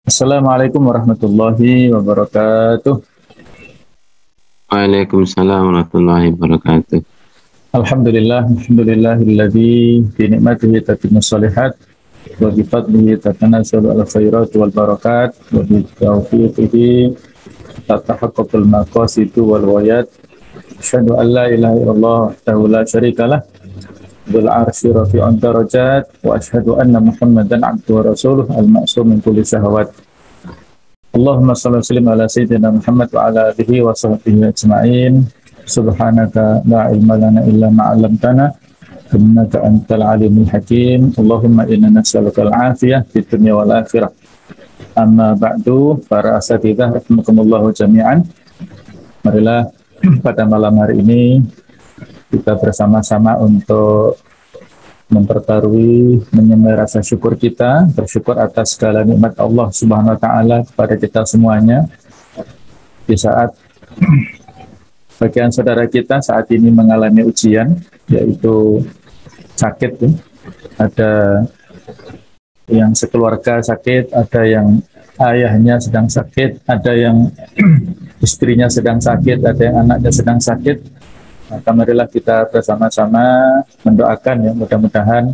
Assalamualaikum warahmatullahi wabarakatuh. Waalaikumsalam warahmatullahi wabarakatuh. Alhamdulillahilladzi bi ni'matihi tatimmu shalihat wa bi fadlihi tatanazzalu al khairat wal barakat wa bi taufiqihi tatahaqqaqul maqasidu wal ghayat. Asyhadu an la ilaha illallah wahdahu la syarikalah dzul arsy rafi'un darajat wa asyhadu anna Muhammadan abduhu wa rasuluh al-ma'sum min kulli syahawat. Allahumma shalli wa sallim ala sayyidina Muhammad wa ala alihi wa sahbihi ajma'in. Subhanaka la ilma lana illa ma 'allamtana innaka antal alimul hakim. Allahumma inna nas'aluka al-'afiyah fid dunya wal akhirah. Amma ba'du, para asatidzah rahimakumullah jami'an. Marilah pada malam hari ini kita bersama-sama untuk memperbarui, menyemai rasa syukur kita, bersyukur atas segala nikmat Allah Subhanahu wa taala kepada kita semuanya. Di saat bagian saudara kita saat ini mengalami ujian, yaitu sakit, ya. Ada yang sekeluarga sakit, ada yang ayahnya sedang sakit, ada yang istrinya sedang sakit, ada yang anaknya sedang sakit. Maka marilah kita bersama-sama mendoakan, ya, mudah-mudahan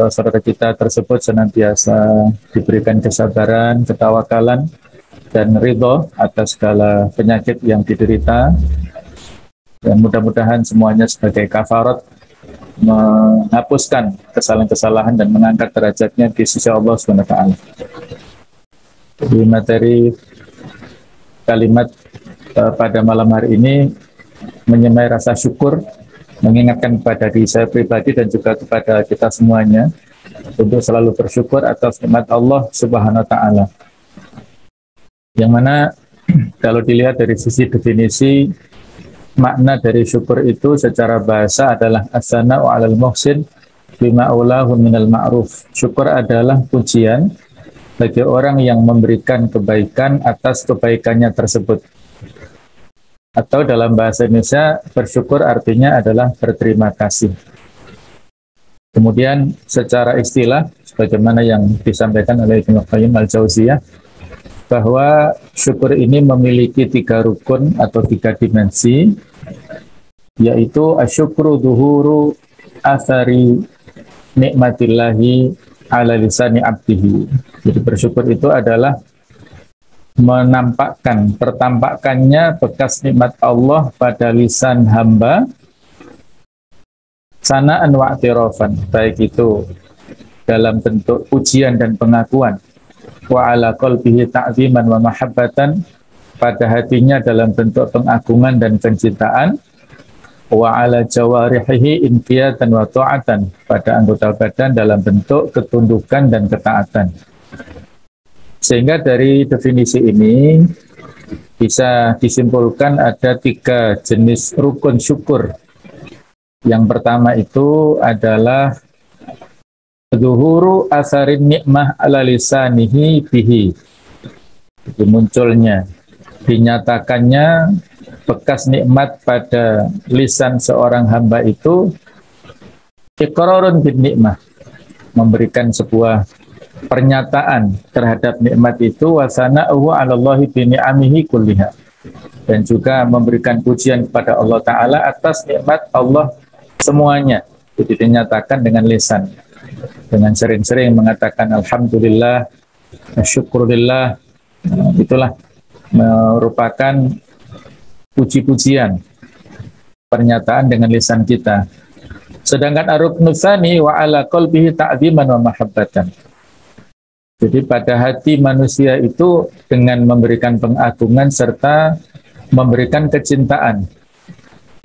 saudara kita tersebut senantiasa diberikan kesabaran, ketawakalan, dan ridho atas segala penyakit yang diderita. Dan mudah-mudahan semuanya sebagai kafarat menghapuskan kesalahan-kesalahan dan mengangkat derajatnya di sisi Allah Subhanahu wa taala. Di materi kalimat pada malam hari ini menyemai rasa syukur, mengingatkan kepada diri saya pribadi dan juga kepada kita semuanya untuk selalu bersyukur atas nikmat Allah Subhanahu wa taala. Yang mana kalau dilihat dari sisi definisi, makna dari syukur itu secara bahasa adalah as-sana'u 'alal muhsin bima aulahu minal ma'ruf. Syukur adalah pujian bagi orang yang memberikan kebaikan atas kebaikannya tersebut. Atau dalam bahasa Indonesia, bersyukur artinya adalah berterima kasih. Kemudian secara istilah, sebagaimana yang disampaikan oleh Ibnu Qayyim al-Jauziyah, bahwa syukur ini memiliki 3 rukun atau 3 dimensi, yaitu asyukru duhuru athari nikmatillahi ala lisani abdihi. Jadi bersyukur itu adalah menampakkan, tertampakkannya bekas nikmat Allah pada lisan hamba, sana'an wa i'tirafan, baik itu dalam bentuk pujian dan pengakuan, wa ala qalbihi ta'ziman wa mahabbatan, pada hatinya dalam bentuk pengagungan dan kecintaan, wa ala jawarihi inqiyatan wa ta'atan, pada anggota badan dalam bentuk ketundukan dan ketaatan. Sehingga dari definisi ini bisa disimpulkan ada 3 jenis rukun syukur. Yang pertama itu adalah zuhuru asarin nikmah ala lisanihi bihi. Jadi munculnya, dinyatakannya bekas nikmat pada lisan seorang hamba itu iqrarun bin nikmah, memberikan sebuah pernyataan terhadap nikmat itu, wasana'uhu 'alallahi bi ni'amihi kulliha, dan juga memberikan pujian kepada Allah taala atas nikmat Allah semuanya. Jadi dinyatakan dengan lisan, dengan sering-sering mengatakan alhamdulillah, syukurillah. Itulah merupakan puji-pujian, pernyataan dengan lisan kita. Sedangkan ar-ruknu tsani wa 'ala qalbihi ta'ziman wa mahabbatan. Jadi pada hati manusia itu dengan memberikan pengagungan serta memberikan kecintaan.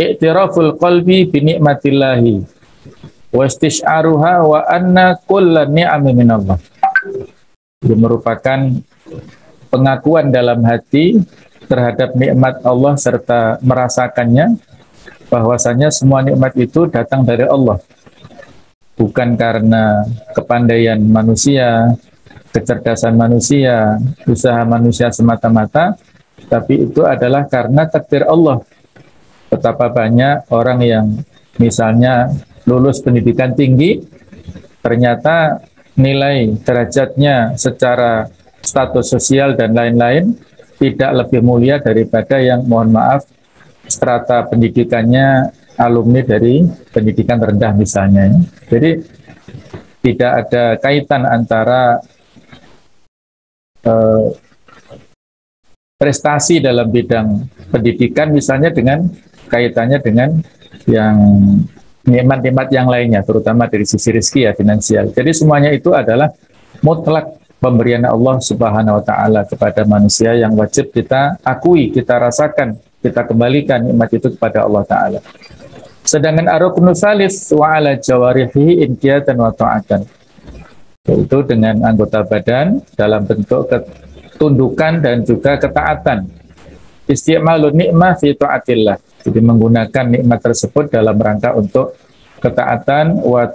I'tiraful qalbi bi nikmatillahi wa istish'aruha wa anna kulla ni'ami minallah. Itu merupakan pengakuan dalam hati terhadap nikmat Allah serta merasakannya bahwasanya semua nikmat itu datang dari Allah. Bukan karena kepandaian manusia, kecerdasan manusia, usaha manusia semata-mata, tapi itu adalah karena takdir Allah. Betapa banyak orang yang misalnya lulus pendidikan tinggi, ternyata nilai derajatnya secara status sosial dan lain-lain tidak lebih mulia daripada yang, mohon maaf, strata pendidikannya alumni dari pendidikan rendah misalnya. Jadi tidak ada kaitan antara prestasi dalam bidang pendidikan misalnya dengan kaitannya dengan yang nikmat-nikmat yang lainnya, terutama dari sisi rezeki ya, finansial. Jadi semuanya itu adalah mutlak pemberian Allah Subhanahu wa taala kepada manusia yang wajib kita akui, kita rasakan, kita kembalikan nikmat itu kepada Allah taala. Sedangkan ar-ruknu tsalits wa 'ala jawarihi inqiyatan wa ta'atan, yaitu dengan anggota badan dalam bentuk ketundukan dan juga ketaatan. Isti'malun ni'mah fi ta'atillah, jadi menggunakan nikmat tersebut dalam rangka untuk ketaatan, wa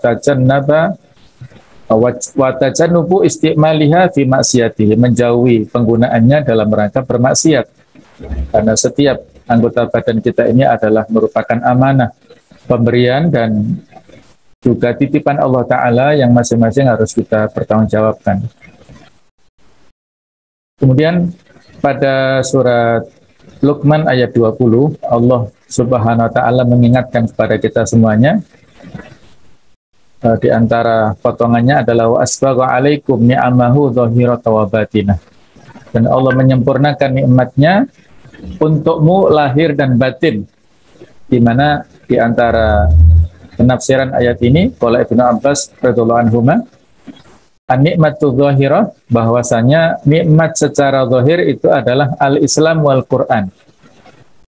tajannubu isti'maliha fi maksiatihi, menjauhi penggunaannya dalam rangka bermaksiat. Karena setiap anggota badan kita ini adalah merupakan amanah, pemberian dan juga titipan Allah Ta'ala yang masing-masing harus kita pertanggungjawabkan. Kemudian pada surat Luqman ayat 20, Allah Subhanahu wa taala mengingatkan kepada kita semuanya. Di antara potongannya adalah wa asbagha 'alaikum ni'amahu dhahiratan wa batinah. Dan Allah menyempurnakan nikmatnya untukmu lahir dan batin. Di mana di antara penafsiran ayat ini oleh Ibnu Abbas radhiyallahu anhuma, an-nikmatu dhahirah, bahwasanya nikmat secara zahir itu adalah al-Islam wal Quran,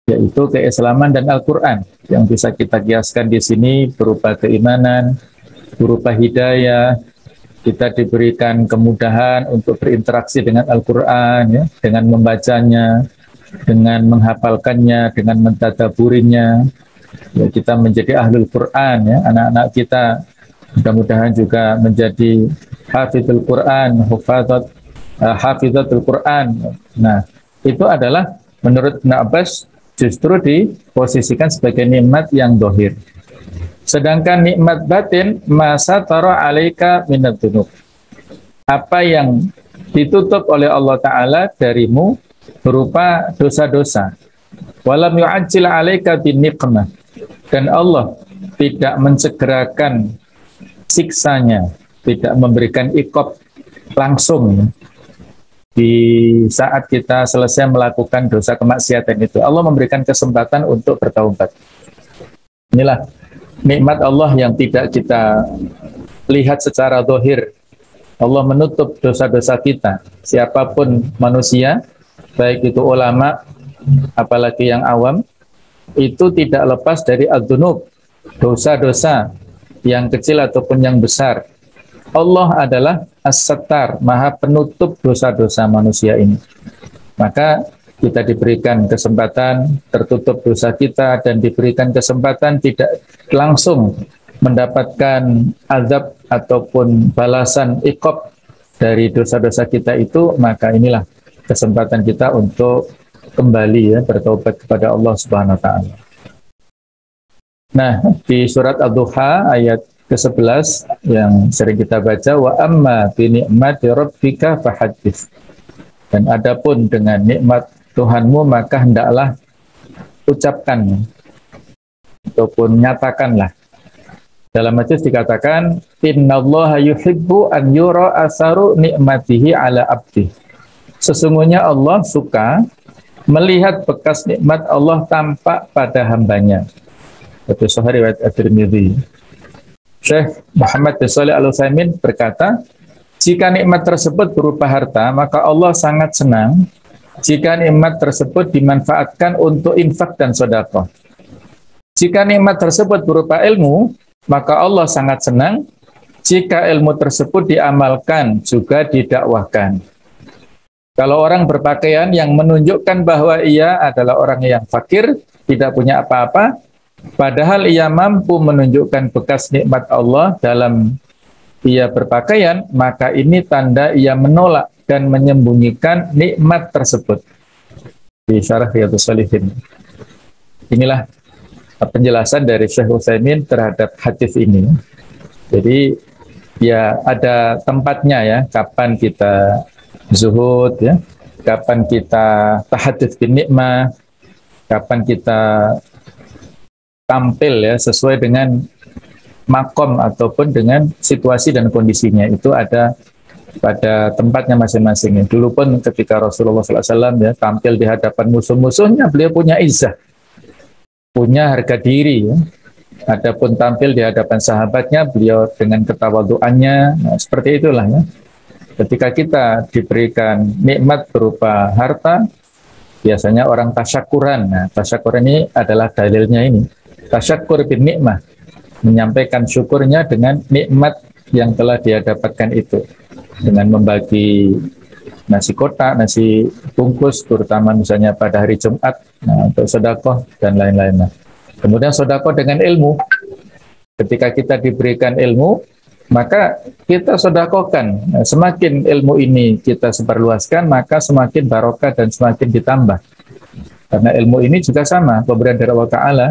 yaitu keislaman dan Al-Quran, yang bisa kita kiaskan di sini berupa keimanan, berupa hidayah, kita diberikan kemudahan untuk berinteraksi dengan Al-Quran, ya, dengan membacanya, dengan menghafalkannya, dengan mentadaburinya, ya, kita menjadi ahlul Quran, ya, anak-anak kita mudah-mudahan juga menjadi hafizul Quran, hafizatul Quran. Nah, itu adalah menurut Ibnu Abbas justru diposisikan sebagai nikmat yang dohir. Sedangkan nikmat batin, masa tara alaika minad dzunub, apa yang ditutup oleh Allah Ta'ala darimu berupa dosa-dosa. Walam yu'ajjil alaika bin niqmah, dan Allah tidak mencegerakan siksanya, tidak memberikan iqab langsung di saat kita selesai melakukan dosa kemaksiatan itu. Allah memberikan kesempatan untuk bertaubat. Inilah nikmat Allah yang tidak kita lihat secara zahir. Allah menutup dosa-dosa kita. Siapapun manusia, baik itu ulama, apalagi yang awam, itu tidak lepas dari ad-dzunub, dosa-dosa yang kecil ataupun yang besar. Allah adalah as-sattar, maha penutup dosa-dosa manusia ini. Maka kita diberikan kesempatan tertutup dosa kita dan diberikan kesempatan tidak langsung mendapatkan azab ataupun balasan iqab dari dosa-dosa kita itu, maka inilah kesempatan kita untuk kembali, ya, bertaubat kepada Allah Subhanahu wa taala. Nah, di surat Ad-Duha ayat ke-11 yang sering kita baca, wa amma bi ni'mati rabbika fahaddits. Dan adapun dengan nikmat Tuhanmu maka hendaklah ucapkan ataupun nyatakanlah. Dalam hadis dikatakan, innallaha yuhibbu an yura asaru ni'matihi ala abdi. Sesungguhnya Allah suka melihat bekas nikmat Allah tampak pada hambanya. Itu sahih riwayat At-Tirmidzi. Syekh Muhammad bin Shalih Al-Utsaimin berkata, jika nikmat tersebut berupa harta, maka Allah sangat senang jika nikmat tersebut dimanfaatkan untuk infak dan sedekah. Jika nikmat tersebut berupa ilmu, maka Allah sangat senang jika ilmu tersebut diamalkan, juga didakwahkan. Kalau orang berpakaian yang menunjukkan bahwa ia adalah orang yang fakir, tidak punya apa-apa, padahal ia mampu menunjukkan bekas nikmat Allah dalam ia berpakaian, maka ini tanda ia menolak dan menyembunyikan nikmat tersebut. Di Syarah Riyadhus Shalihin. Inilah penjelasan dari Syekh Utsaimin terhadap hadis ini. Jadi ya ada tempatnya, ya, kapan kita zuhud ya, kapan kita tahadduts bin nikmah, kapan kita tampil ya sesuai dengan makom ataupun dengan situasi dan kondisinya, itu ada pada tempatnya masing-masing. Dulu pun ketika Rasulullah SAW ya tampil di hadapan musuh-musuhnya, beliau punya izzah, punya harga diri ya. Adapun tampil di hadapan sahabatnya, beliau dengan ketawaduannya, nah, seperti itulah ya. Ketika kita diberikan nikmat berupa harta, biasanya orang tasyakuran. Nah, tasyakur ini adalah dalilnya ini. Tasyakur bin nikmah, menyampaikan syukurnya dengan nikmat yang telah dia dapatkan itu, dengan membagi nasi kotak, nasi bungkus, terutama misalnya pada hari Jumat, nah, untuk sedekah dan lain-lainnya. Kemudian sedekah dengan ilmu. Ketika kita diberikan ilmu, maka kita sedekahkan. Nah, semakin ilmu ini kita sebarluaskan, maka semakin barokah dan semakin ditambah. Karena ilmu ini juga sama, pemberian dari Allah Ta'ala.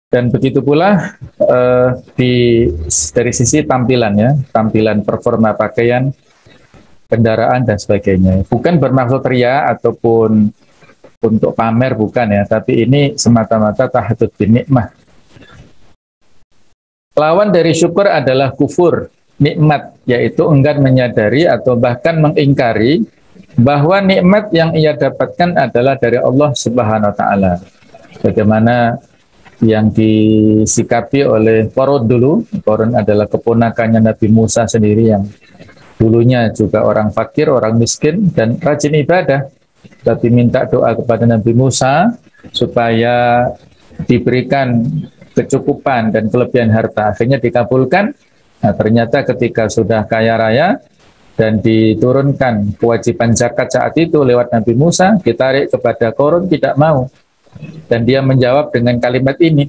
Dan begitu pula dari sisi tampilan ya, tampilan performa pakaian, kendaraan dan sebagainya. Bukan bermaksud ria ataupun untuk pamer, bukan ya, tapi ini semata-mata tahadduts bin nikmah. Lawan dari syukur adalah kufur nikmat, yaitu enggan menyadari atau bahkan mengingkari bahwa nikmat yang ia dapatkan adalah dari Allah Subhanahu wa taala. Bagaimana yang disikapi oleh Qarun dulu. Qarun adalah keponakannya Nabi Musa sendiri yang dulunya juga orang fakir, orang miskin dan rajin ibadah, tapi minta doa kepada Nabi Musa supaya diberikan kecukupan dan kelebihan harta. Akhirnya dikabulkan. Nah, ternyata ketika sudah kaya raya dan diturunkan kewajiban zakat saat itu lewat Nabi Musa, ditarik kepada Qarun, tidak mau. Dan dia menjawab dengan kalimat ini,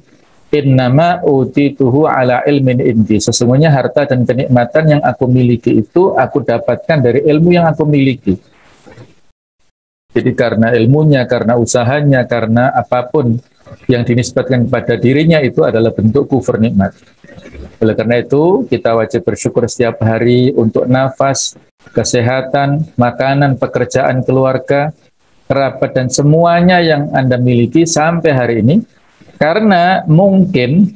innama utituhu ala ilmin indi. Sesungguhnya harta dan kenikmatan yang aku miliki itu aku dapatkan dari ilmu yang aku miliki. Jadi karena ilmunya, karena usahanya, karena apapun yang dinisbatkan kepada dirinya itu adalah bentuk kufur nikmat. Oleh karena itu, kita wajib bersyukur setiap hari untuk nafas, kesehatan, makanan, pekerjaan keluarga, kerabat, dan semuanya yang Anda miliki sampai hari ini. Karena mungkin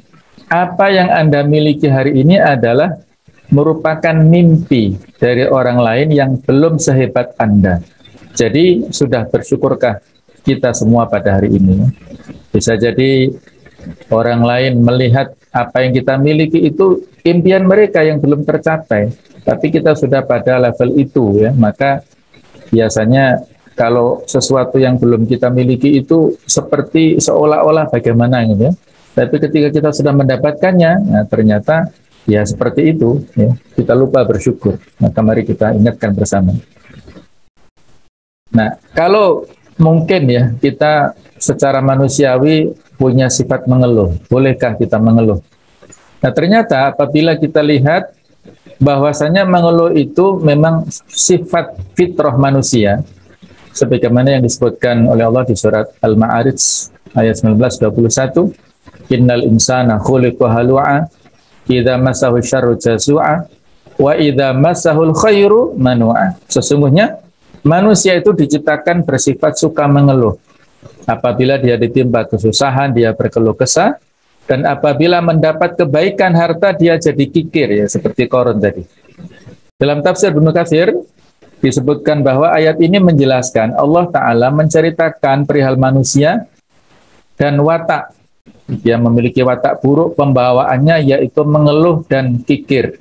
apa yang Anda miliki hari ini adalah merupakan mimpi dari orang lain yang belum sehebat Anda. Jadi sudah bersyukurkah kita semua pada hari ini? Bisa jadi orang lain melihat apa yang kita miliki itu impian mereka yang belum tercapai, tapi kita sudah pada level itu ya. Maka biasanya kalau sesuatu yang belum kita miliki itu seperti seolah-olah bagaimana gitu ya. Tapi ketika kita sudah mendapatkannya, nah ternyata ya seperti itu ya. Kita lupa bersyukur. Maka mari kita ingatkan bersama. Nah, kalau mungkin ya kita secara manusiawi punya sifat mengeluh. Bolehkah kita mengeluh? Nah, ternyata apabila kita lihat bahwasanya mengeluh itu memang sifat fitrah manusia, sebagaimana yang disebutkan oleh Allah di surat Al-Ma'arij ayat 19-21, innal insana khuliqa halu'a idza massahu syarru jazu'a wa idza massahul khairu manu'a. Sesungguhnya manusia itu diciptakan bersifat suka mengeluh. Apabila dia ditimpa kesusahan, dia berkeluh kesah, dan apabila mendapat kebaikan harta, dia jadi kikir, ya seperti Qarun tadi. Dalam tafsir Ibnu Katsir disebutkan bahwa ayat ini menjelaskan Allah Ta'ala menceritakan perihal manusia dan watak. Dia memiliki watak buruk, pembawaannya yaitu mengeluh dan kikir.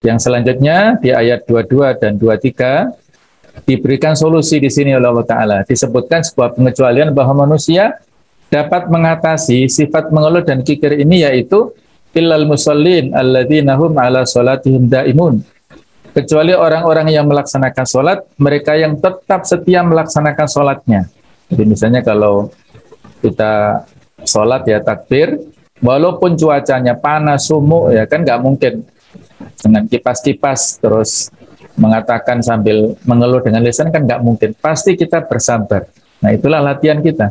Yang selanjutnya di ayat 22 dan 23 diberikan solusi di sini oleh Allah Ta'ala. Disebutkan sebuah pengecualian bahwa manusia dapat mengatasi sifat mengeluh dan kikir ini, yaitu illal musallin alladzina hum ala salatihim daimun. Kecuali orang-orang yang melaksanakan sholat, mereka yang tetap setia melaksanakan sholatnya. Jadi misalnya kalau kita sholat ya takbir, walaupun cuacanya panas, sumuk, ya kan nggak mungkin dengan kipas-kipas terus mengatakan sambil mengeluh dengan lisan, kan nggak mungkin. Pasti kita bersabar. Nah, itulah latihan kita.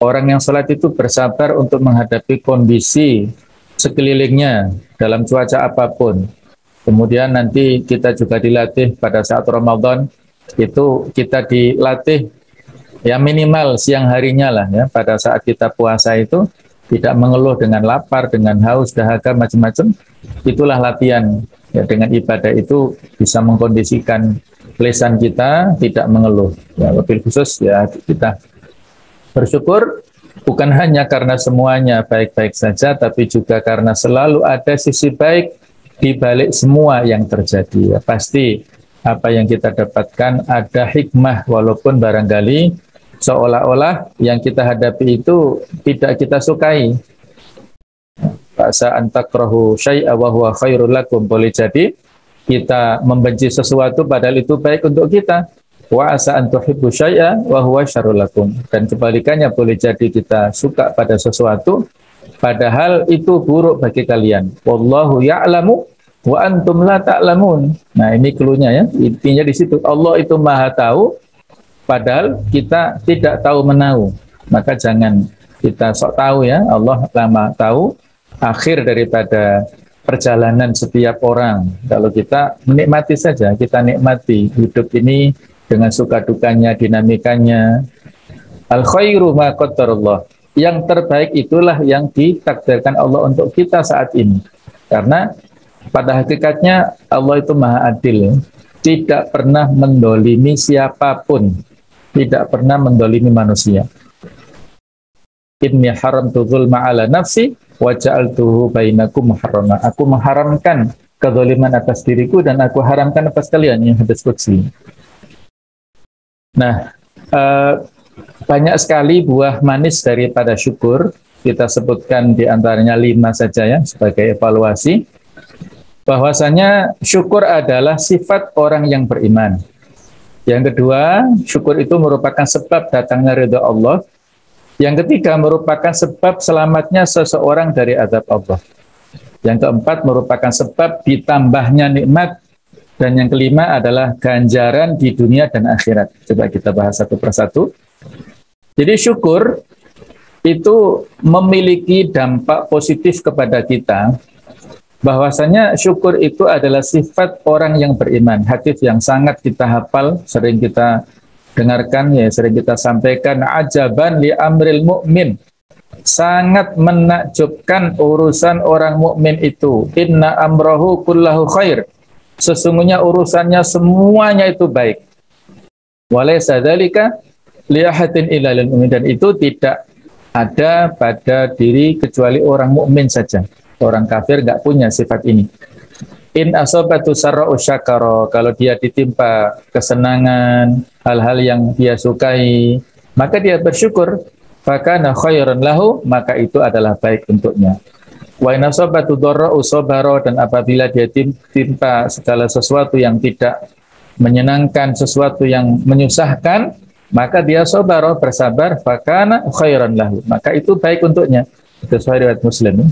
Orang yang sholat itu bersabar untuk menghadapi kondisi sekelilingnya dalam cuaca apapun. Kemudian nanti kita juga dilatih pada saat Ramadan, itu kita dilatih ya minimal siang harinya lah ya, pada saat kita puasa itu tidak mengeluh dengan lapar, dengan haus, dahaga, macam-macam. Itulah latihan ya, dengan ibadah itu bisa mengkondisikan lisan kita tidak mengeluh. Ya, lebih khusus ya kita bersyukur bukan hanya karena semuanya baik-baik saja, tapi juga karena selalu ada sisi baik di balik semua yang terjadi. Ya, pasti apa yang kita dapatkan ada hikmah, walaupun barangkali seolah-olah yang kita hadapi itu tidak kita sukai. Fa'asa an takrahu syai'a wa huwa khairul lakum. Boleh jadi kita membenci sesuatu padahal itu baik untuk kita. Wa asa an tuhibbu syai'a wa huwa syarrul lakum. Dan kebalikannya, boleh jadi kita suka pada sesuatu padahal itu buruk bagi kalian. Wallahu ya'lamu wa antum la ta'lamun. Nah, ini cluenya ya. Intinya di situ Allah itu Maha tahu padahal kita tidak tahu menahu. Maka jangan kita sok tahu ya. Allah Maha tahu akhir daripada perjalanan setiap orang. Kalau kita menikmati saja, kita nikmati hidup ini dengan suka dukanya, dinamikanya. Al khairu ma qaddarallah. Yang terbaik itulah yang ditakdirkan Allah untuk kita saat ini. Karena pada hakikatnya Allah itu Maha Adil. Tidak pernah mendolimi siapapun. Tidak pernah mendolimi manusia. Inni haramtu dzulma ala nafsi wa ja'altuhu bainakum muharrama. Aku mengharamkan kezaliman atas diriku dan aku haramkan atas kalian, yang hadis qudsi. Nah, banyak sekali buah manis daripada syukur. Kita sebutkan di antaranya 5 saja ya sebagai evaluasi. Bahwasanya syukur adalah sifat orang yang beriman. Yang kedua, syukur itu merupakan sebab datangnya ridha Allah. Yang ketiga, merupakan sebab selamatnya seseorang dari azab Allah. Yang keempat, merupakan sebab ditambahnya nikmat. Dan yang kelima adalah ganjaran di dunia dan akhirat. Coba kita bahas satu persatu. Jadi syukur itu memiliki dampak positif kepada kita. Bahwasanya syukur itu adalah sifat orang yang beriman. Hadis yang sangat kita hafal, sering kita dengarkan, ya sering kita sampaikan. Ajaban li amril mu'min. Sangat menakjubkan urusan orang mukmin itu. Inna amrahu kullahu khair. Sesungguhnya urusannya semuanya itu baik. Walaysa dzalika li ahadin illa lil mu'min. Dan itu tidak ada pada diri kecuali orang mukmin saja. Orang kafir nggak punya sifat ini. In asabatu sarra'u syakara. Kalau dia ditimpa kesenangan, hal-hal yang dia sukai, maka dia bersyukur. Fakana khairan lahu, maka itu adalah baik untuknya. Wa in asabatu dharra'u sabara. Dan apabila dia timpa segala sesuatu yang tidak menyenangkan, sesuatu yang menyusahkan, maka dia sabara, bersabar. Fakana khairan lahu, maka itu baik untuknya. Itu sahih riwayat Muslim.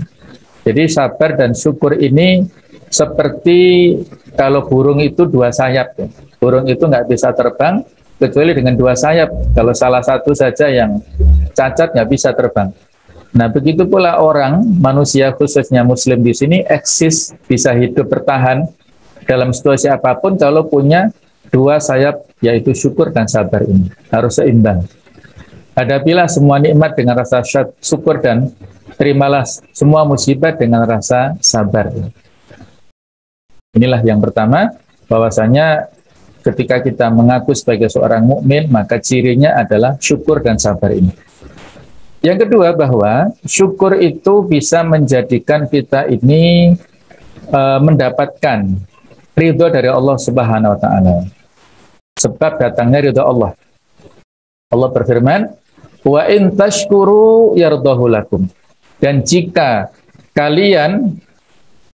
Jadi sabar dan syukur ini seperti kalau burung itu 2 sayap. Burung itu nggak bisa terbang kecuali dengan 2 sayap. Kalau salah satu saja yang cacat nggak bisa terbang. Nah, begitu pula orang, manusia khususnya Muslim di sini eksis, bisa hidup bertahan dalam situasi apapun kalau punya 2 sayap, yaitu syukur dan sabar ini. Harus seimbang. Hadapilah semua nikmat dengan rasa syukur dan terimalah semua musibah dengan rasa sabar. Inilah yang pertama, bahwasanya ketika kita mengaku sebagai seorang mukmin, maka cirinya adalah syukur dan sabar ini. Yang kedua, bahwa syukur itu bisa menjadikan kita ini mendapatkan ridho dari Allah Subhanahu wa taala. Sebab datangnya ridho Allah. Allah berfirman, "Wa in tashkuru yardahu lakum." Dan jika kalian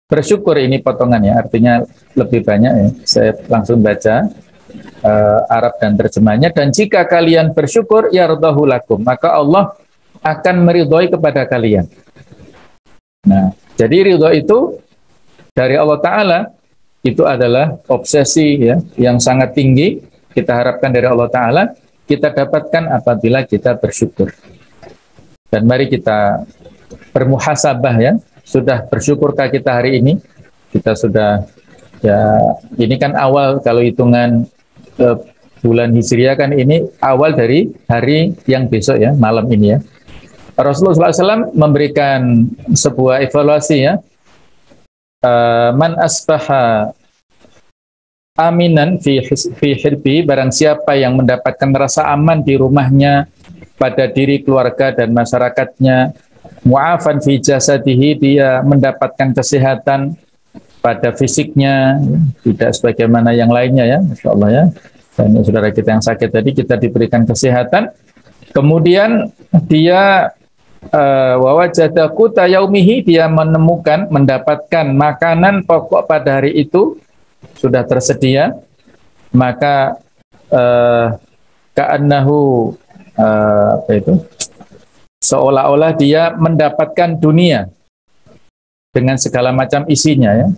bersyukur, ini potongannya, artinya lebih banyak ya. Saya langsung baca Arab dan terjemahnya. Dan jika kalian bersyukur yardahu lakum, maka Allah akan meridhoi kepada kalian. Nah, jadi ridho itu dari Allah Ta'ala itu adalah obsesi ya, yang sangat tinggi. Kita harapkan dari Allah Ta'ala, kita dapatkan apabila kita bersyukur. Dan mari kita bermuhasabah ya, sudah bersyukurkah kita hari ini? Kita sudah Ya, ini kan awal kalau hitungan bulan Hijriah kan ini awal dari hari yang besok ya, malam ini ya. Rasulullah SAW memberikan sebuah evaluasi ya. Man asbaha aminan fi hirbi, barang siapa yang mendapatkan rasa aman di rumahnya, pada diri keluarga dan masyarakatnya, mu'afan fi jasadihi, dia mendapatkan kesehatan pada fisiknya, tidak sebagaimana yang lainnya ya, Masya Allah ya. Banyak saudara kita yang sakit tadi kita diberikan kesehatan, kemudian dia wawajada quta yaumihi, dia menemukan, mendapatkan makanan pokok pada hari itu sudah tersedia, maka ka'annahu apa itu, seolah-olah dia mendapatkan dunia dengan segala macam isinya ya.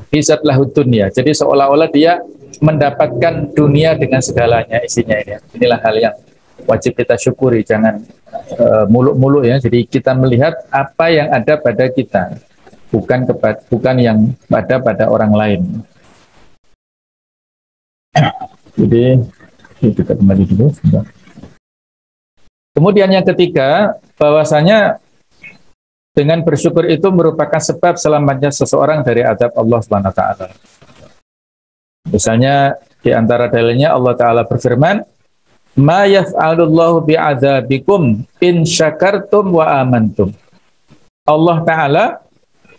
Hisat lahud dunia. Jadi seolah-olah dia mendapatkan dunia dengan segalanya isinya ini. Inilah hal yang wajib kita syukuri, jangan muluk-muluk ya. Jadi kita melihat apa yang ada pada kita, bukan yang ada pada orang lain. Jadi kita kembali dulu. Kemudian yang ketiga, bahwasanya dengan bersyukur itu merupakan sebab selamatnya seseorang dari azab Allah Subhanahu wa taala. Misalnya di antara dalilnya Allah taala berfirman, "Ma yaf'alullahu bi'adzabikum in syakartum wa amantum." Allah taala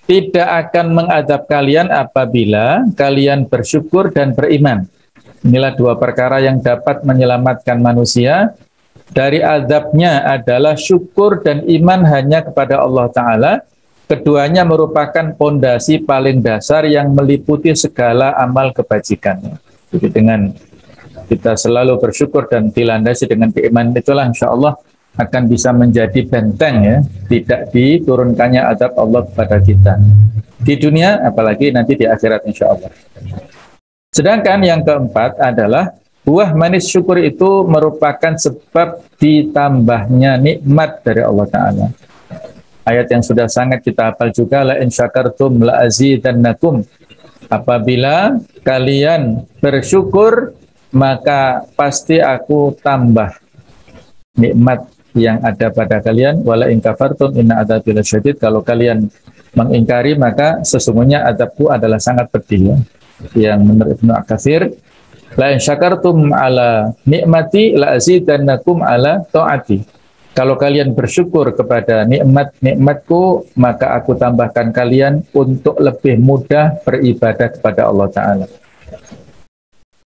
tidak akan mengadab kalian apabila kalian bersyukur dan beriman. Inilah dua perkara yang dapat menyelamatkan manusia dari azabnya adalah syukur dan iman hanya kepada Allah Ta'ala. Keduanya merupakan pondasi paling dasar yang meliputi segala amal kebajikan. Jadi dengan kita selalu bersyukur dan dilandasi dengan keimanan, itulah insya Allah akan bisa menjadi benteng ya, tidak diturunkannya azab Allah kepada kita di dunia, apalagi nanti di akhirat insya Allah. Sedangkan yang keempat adalah buah manis syukur itu merupakan sebab ditambahnya nikmat dari Allah Ta'ala. Ayat yang sudah sangat kita hafal juga, la in syakartum la azidannakum. Apabila kalian bersyukur, maka pasti aku tambah nikmat yang ada pada kalian. Wala in kafartum inna adzabi lasyadid. Kalau kalian mengingkari, maka sesungguhnya azabku adalah sangat pedih ya. Yang menurut Ibnu Katsir, la in syakartum ala nikmati la azidannakum ala taati. Kalau kalian bersyukur kepada nikmatku, maka aku tambahkan kalian untuk lebih mudah beribadah kepada Allah Ta'ala.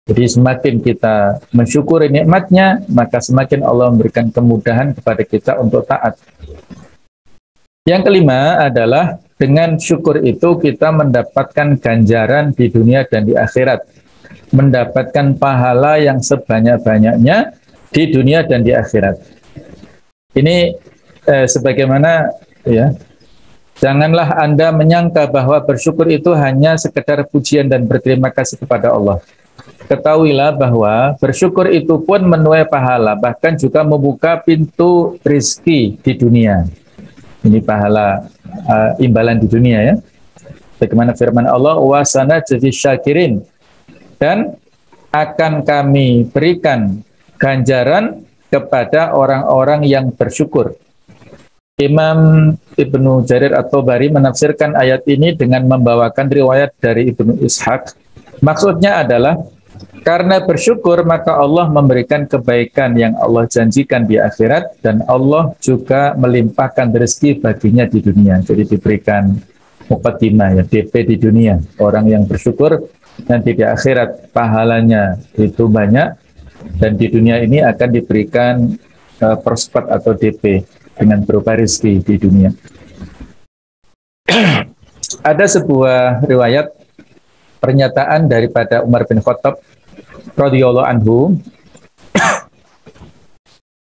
Jadi semakin kita mensyukuri nikmatnya, maka semakin Allah memberikan kemudahan kepada kita untuk taat. Yang kelima adalah dengan syukur itu kita mendapatkan ganjaran di dunia dan di akhirat. Mendapatkan pahala yang sebanyak-banyaknya di dunia dan di akhirat. Ini sebagaimana ya, janganlah Anda menyangka bahwa bersyukur itu hanya sekedar pujian dan berterima kasih kepada Allah. Ketahuilah bahwa bersyukur itu pun menuai pahala, bahkan juga membuka pintu rizki di dunia. Ini pahala imbalan di dunia ya. Bagaimana firman Allah, wasana jadi syakirin, dan akan kami berikan ganjaran kepada orang-orang yang bersyukur. Imam Ibnu Jarir At-Tabari menafsirkan ayat ini dengan membawakan riwayat dari Ibnu Ishaq. Maksudnya adalah karena bersyukur maka Allah memberikan kebaikan yang Allah janjikan di akhirat, dan Allah juga melimpahkan rezeki baginya di dunia. Jadi diberikan muqaddimah ya, DP di dunia. Orang yang bersyukur nanti di akhirat pahalanya itu banyak, dan di dunia ini akan diberikan perspat atau DP dengan berupa rezeki di dunia. Ada sebuah riwayat pernyataan daripada Umar bin Khattab radhiyallahu anhu,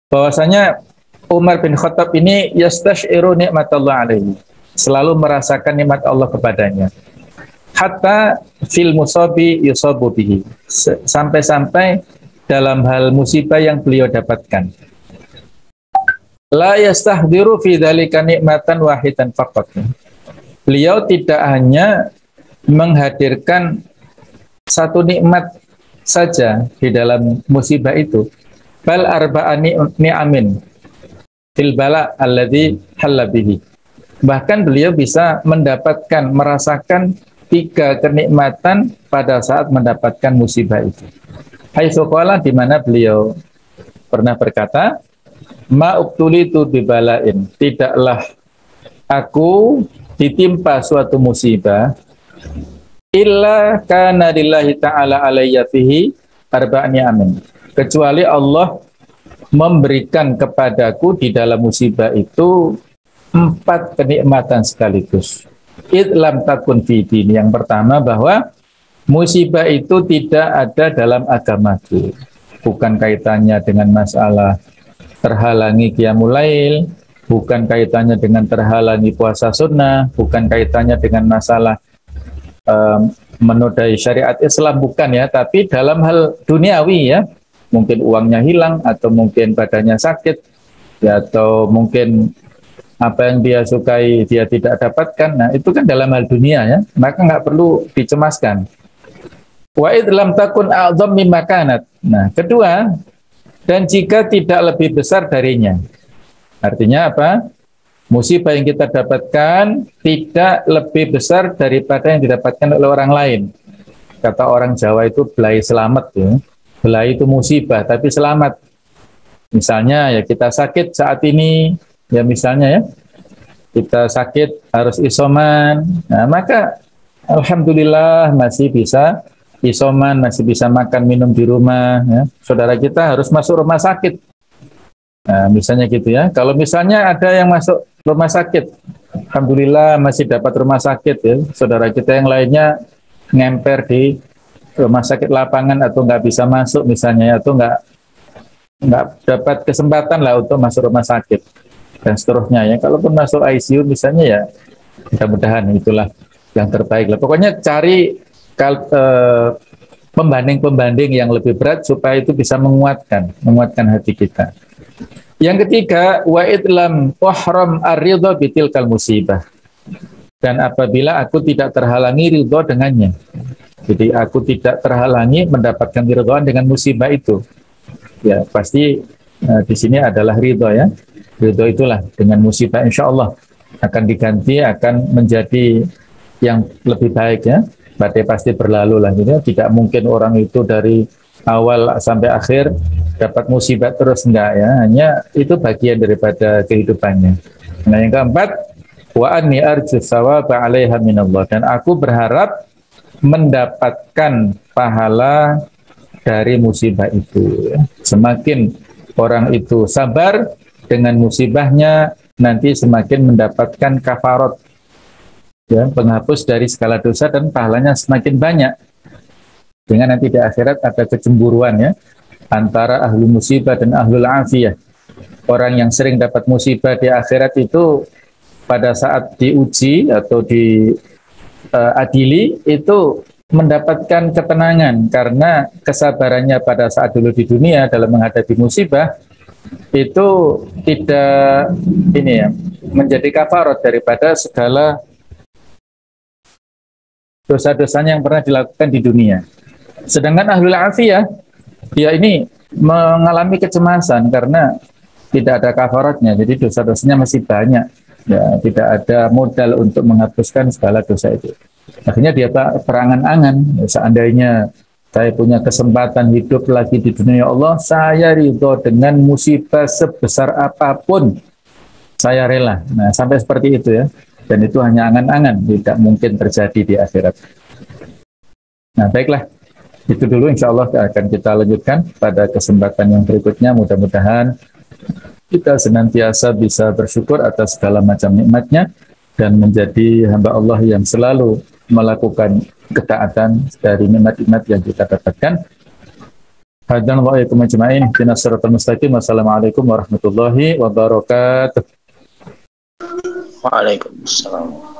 bahwasanya Umar bin Khattab ini yastashiru nikmatallah alaihi, selalu merasakan nikmat Allah kepadanya. Hatta fil musabi yusabu bihi, sampai-sampai dalam hal musibah yang beliau dapatkan. La yastahdiru fi dzalika nikmatan wahidan faqat. Beliau tidak hanya menghadirkan satu nikmat saja di dalam musibah itu. Bal arba'ani ni'amin fil bala alladhi halla bihi. Bahkan beliau bisa mendapatkan, merasakan 3 kenikmatan pada saat mendapatkan musibah itu. Haitsu qala, di mana beliau pernah berkata, ma ubtulitu bibalain, tidaklah aku ditimpa suatu musibah illa kana lillahi ta'ala alayya fihi arba'ani amin, kecuali Allah memberikan kepadaku di dalam musibah itu 4 kenikmatan sekaligus. Idlam takun fi dini, yang pertama bahwa musibah itu tidak ada dalam agamaku, bukan kaitannya dengan masalah terhalangi qiyamul lail, bukan kaitannya dengan terhalangi puasa sunnah, bukan kaitannya dengan masalah menodai syariat Islam, bukan ya, tapi dalam hal duniawi ya, mungkin uangnya hilang, atau mungkin badannya sakit, ya, atau mungkin apa yang dia sukai dia tidak dapatkan. Nah, itu kan dalam hal dunia ya, maka nggak perlu dicemaskan. Wa id lam takun a'dzam mimma kanat. Nah, kedua, dan jika tidak lebih besar darinya. Artinya apa? Musibah yang kita dapatkan tidak lebih besar daripada yang didapatkan oleh orang lain. Kata orang Jawa itu belai selamat ya. Belai itu musibah, tapi selamat. Misalnya ya kita sakit saat ini, ya misalnya ya, kita sakit harus isoman. Nah, maka alhamdulillah masih bisa isoman, masih bisa makan minum di rumah ya. Saudara kita harus masuk rumah sakit. Nah, misalnya gitu ya. Kalau misalnya ada yang masuk rumah sakit, alhamdulillah masih dapat rumah sakit ya. Saudara kita yang lainnya ngemper di rumah sakit lapangan atau nggak bisa masuk misalnya ya, atau nggak dapat kesempatan lah untuk masuk rumah sakit dan seterusnya ya. Kalaupun masuk ICU misalnya ya, mudah-mudahan itulah yang terbaik lah. Pokoknya cari pembanding-pembanding yang lebih berat supaya itu bisa menguatkan hati kita. Yang ketiga, wa idlam wahram ar-ridha bitilkal musibah. Dan apabila aku tidak terhalangi ridho dengannya. Jadi aku tidak terhalangi mendapatkan keridhaan dengan musibah itu. Ya, pasti di sini adalah ridho ya. Ridho itulah dengan musibah insya Allah akan diganti, akan menjadi yang lebih baik ya. Badai pasti berlalu lah gitu. Tidak mungkin orang itu dari awal sampai akhir dapat musibah terus, enggak ya. Hanya itu bagian daripada kehidupannya. Nah, yang keempat, wa anni arju tsawaba 'alaiha minallah, dan aku berharap mendapatkan pahala dari musibah itu. Semakin orang itu sabar dengan musibahnya, nanti semakin mendapatkan kafarat, ya, penghapus dari segala dosa, dan pahalanya semakin banyak. Dengan nanti di akhirat ada kecemburuan ya antara ahli musibah dan ahlul afiyah. Orang yang sering dapat musibah di akhirat itu pada saat diuji atau diadili itu mendapatkan ketenangan karena kesabarannya pada saat dulu di dunia dalam menghadapi musibah itu tidak ini ya, menjadi kafarat daripada segala dosa-dosanya yang pernah dilakukan di dunia. Sedangkan ahlul afiyah dia ini mengalami kecemasan karena tidak ada kafaratnya, jadi dosa-dosanya masih banyak. Ya, tidak ada modal untuk menghapuskan segala dosa itu. Akhirnya dia berangan-angan, seandainya saya punya kesempatan hidup lagi di dunia, ya Allah, saya ridho dengan musibah sebesar apapun, saya rela. Nah, sampai seperti itu ya. Dan itu hanya angan-angan, tidak mungkin terjadi di akhirat. Nah, baiklah. Itu dulu, insya Allah akan kita lanjutkan pada kesempatan yang berikutnya. Mudah-mudahan kita senantiasa bisa bersyukur atas segala macam nikmatnya dan menjadi hamba Allah yang selalu melakukan ketaatan dari nikmat-nikmat yang kita dapatkan. Hadanallahi ajma'in ihdinas siratal mustaqim. Wassalamualaikum warahmatullahi wabarakatuh. Waalaikumsalam.